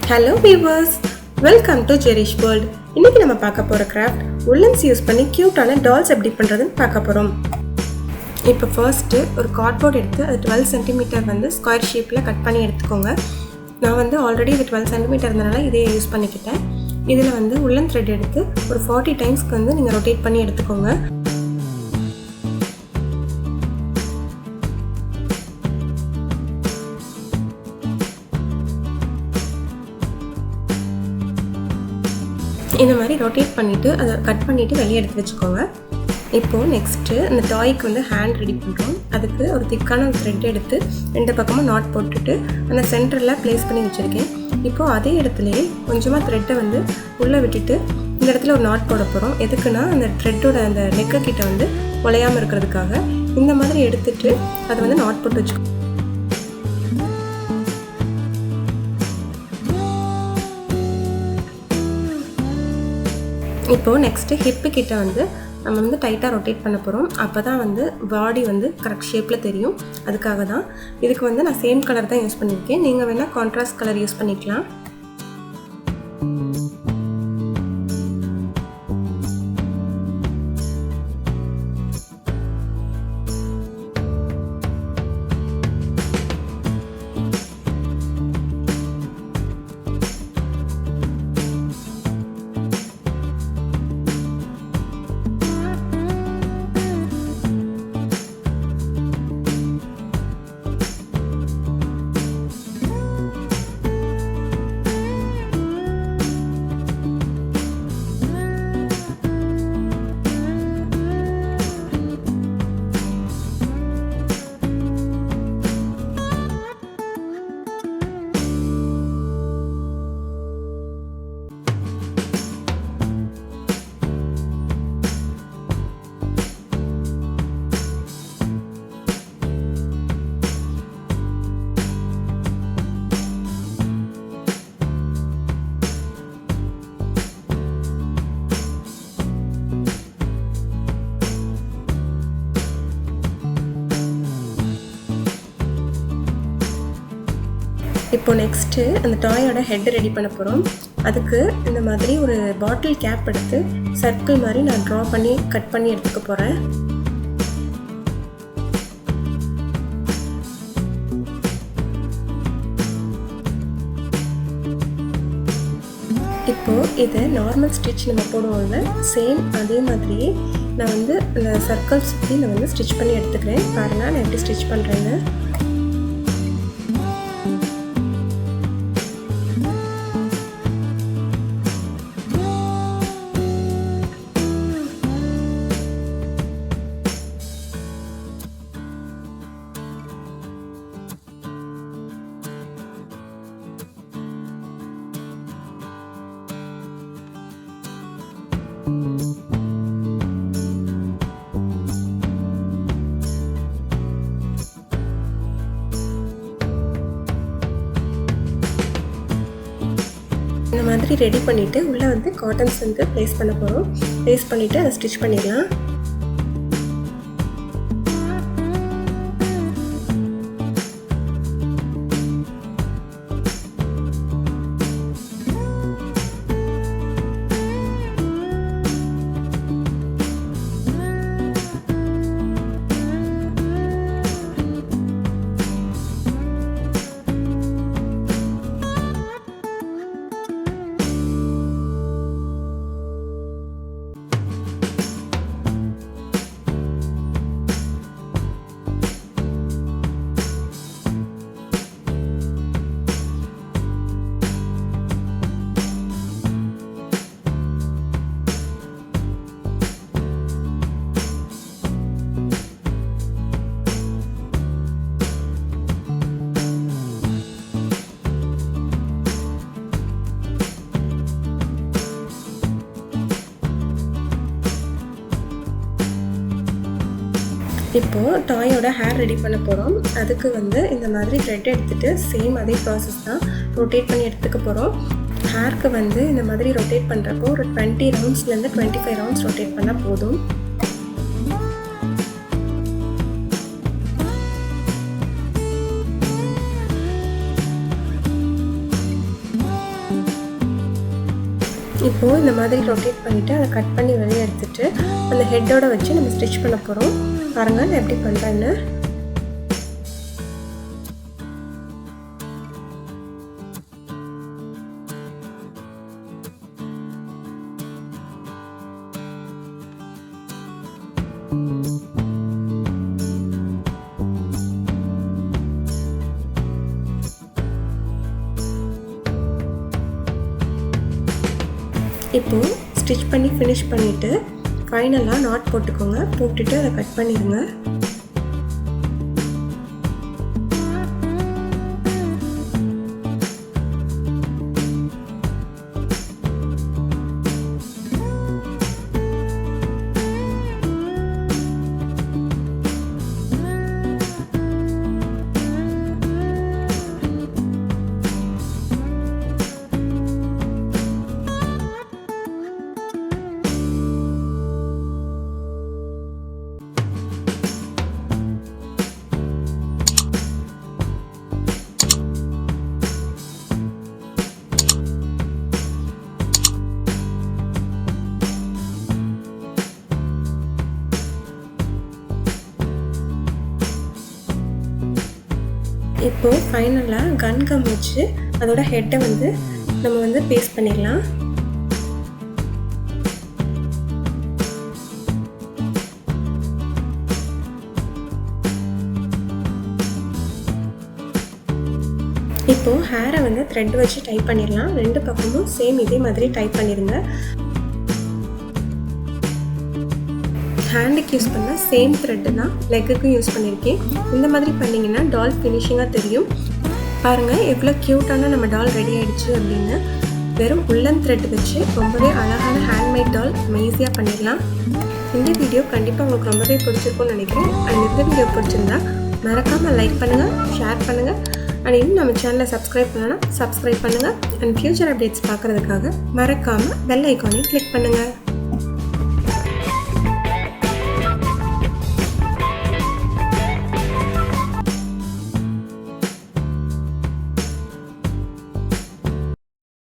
Hello viewers, welcome to JERISH world. இன்னைக்கு நம்ம பார்க்க போற கிராஃப்ட் woolens யூஸ் பண்ணி கியூட்டான டால்ஸ் எப்படி பண்றதுன்னு பார்க்க போறோம். இப்போ ஃபர்ஸ்ட் ஒரு கார்ட்போர்ட் எடுத்து அது 12 cm வந்து ஸ்கொயர் ஷேப்ல கட் பண்ணி எடுத்துக்கோங்க. நான் வந்து ஆல்ரெடி இது 12 cm இருந்தனால இதே யூஸ் பண்ணிக்கிட்டேன். இதுல வந்து woolen thread எடுத்து ஒரு 40 டைம்ஸ்க்கு வந்து நீங்க ரொட்டேட் பண்ணி எடுத்துக்கோங்க. இந்த மாதிரி ரொட்டேட் பண்ணிவிட்டு அதை கட் பண்ணிவிட்டு வெளியே எடுத்து வச்சுக்கோங்க. இப்போது நெக்ஸ்ட்டு அந்த டாய்க்கு வந்து ஹேண்ட் ரெடி பண்ணுறோம். அதுக்கு ஒரு திக்கான த்ரெட் எடுத்து ரெண்டு பக்கமும் நாட் போட்டுட்டு அந்த சென்டரில் ப்ளேஸ் பண்ணி வச்சுருக்கேன். இப்போது அதே இடத்துலையே கொஞ்சமாக த்ரெட்டை வந்து உள்ளே விட்டுட்டு இந்த இடத்துல ஒரு நாட் போட போகிறோம். எதுக்குன்னா அந்த த்ரெட்டோட அந்த நெக்கு கிட்ட வந்து உலையாமல் இருக்கிறதுக்காக. இந்த மாதிரி எடுத்துகிட்டு அதை வந்து நாட் போட்டு வச்சுக்கோங்க. இப்போது நெக்ஸ்ட்டு ஹிப்பு கிட்ட வந்து நம்ம வந்து டைட்டாக ரொட்டேட் பண்ண போகிறோம். அப்போ தான் வந்து பாடி வந்து கரெக்ட் ஷேப்பில் தெரியும். அதுக்காக தான் இதுக்கு வந்து நான் சேம் கலர் தான் யூஸ் பண்ணியிருக்கேன். நீங்கள் வேணால் கான்ட்ராஸ்ட் கலர் யூஸ் பண்ணிக்கலாம். இப்போ நெக்ஸ்ட்டு அந்த டாயோட ஹெட் ரெடி பண்ண போகிறோம். அதுக்கு இந்த மாதிரி ஒரு பாட்டில் கேப் எடுத்து சர்க்கிள் மாதிரி நான் ட்ரா பண்ணி கட் பண்ணி எடுத்துக்க போகிறேன். இப்போது இதை நார்மல் ஸ்டிச் நம்ம போடுவோம்ல, சேம் அதே மாதிரியே நான் வந்து அந்த சர்க்கிள் சுற்றி நான் வந்து ஸ்டிச் பண்ணி எடுத்துக்கிறேன். பாருங்கள் நான் எப்படி ஸ்டிச் பண்ணுறேன்னு. இந்த மாதிரி ரெடி பண்ணிவிட்டு உள்ளே வந்து காட்டன்ஸ் வந்து ப்ளேஸ் பண்ண போகிறோம். ப்ளேஸ் பண்ணிவிட்டு அதை ஸ்டிச் பண்ணிடலாம். இப்போது டாயோட ஹேர் ரெடி பண்ண போகிறோம். அதுக்கு வந்து இந்த மாதிரி த்ரெட் எடுத்துகிட்டு சேம் அதே ப்ராசஸ் தான் ரொட்டேட் பண்ணி எடுத்துக்க போகிறோம். ஹேருக்கு வந்து இந்த மாதிரி ரொட்டேட் பண்ணுறப்போ ஒரு 20 ரவுண்ட்ஸ்லேருந்து 25 ரவுண்ட்ஸ் ரொட்டேட் பண்ணால் போதும். இப்போது இந்த மாதிரி ரொட்டேட் பண்ணிவிட்டு அதை கட் பண்ணி வெளியே எடுத்துகிட்டு அந்த ஹெட்டோடு வச்சு நம்ம ஸ்டிச் பண்ண போகிறோம். பாருங்கள் நான் எப்படி பண்ணுறேன்னு. இப்போது ஸ்டிச் பண்ணி ஃபினிஷ் பண்ணிவிட்டு ஃபைனலாக நாட் போட்டுக்கோங்க. போட்டுட்டு அதை கட் பண்ணிடுங்க. இப்போது ஃபைனலாக கன் கம் வச்சு அதோட ஹெட்டை வந்து நம்ம வந்து பேஸ்ட் பண்ணிடலாம். இப்போது ஹேரை வந்து த்ரெட் வச்சு டைப் பண்ணிடலாம். 2 பக்கமும் சேம் இதே மாதிரி டைப் பண்ணிடுங்க. ஹேண்டுக்கு யூஸ் பண்ண சேம் த்ரெட்டு தான் லெக்குக்கும் யூஸ் பண்ணியிருக்கேன். இந்த மாதிரி பண்ணிங்கன்னா டால் ஃபினிஷிங்காக தெரியும். பாருங்கள் எவ்வளோ க்யூட்டான நம்ம டால் ரெடி ஆகிடுச்சு அப்படின்னு. வெறும் உள்ளன் த்ரெட் வச்சு ரொம்பவே அழகான ஹேண்ட்மேட் டால் நம்ம ஈஸியாக பண்ணிடலாம். இந்த வீடியோ கண்டிப்பாக உங்களுக்கு ரொம்பவே பிடிச்சிருக்கும்னு நினைக்கிறேன். அண்ட் இந்த வீடியோ பிடிச்சிருந்தா மறக்காமல் லைக் பண்ணுங்கள், ஷேர் பண்ணுங்கள். அண்ட் இன்னும் நம்ம சேனலை சப்ஸ்கிரைப் பண்ணலாம், சப்ஸ்கிரைப் பண்ணுங்கள். அண்ட் ஃப்யூச்சர் அப்டேட்ஸ் பார்க்குறதுக்காக மறக்காமல் பெல் ஐக்கானை கிளிக் பண்ணுங்கள்.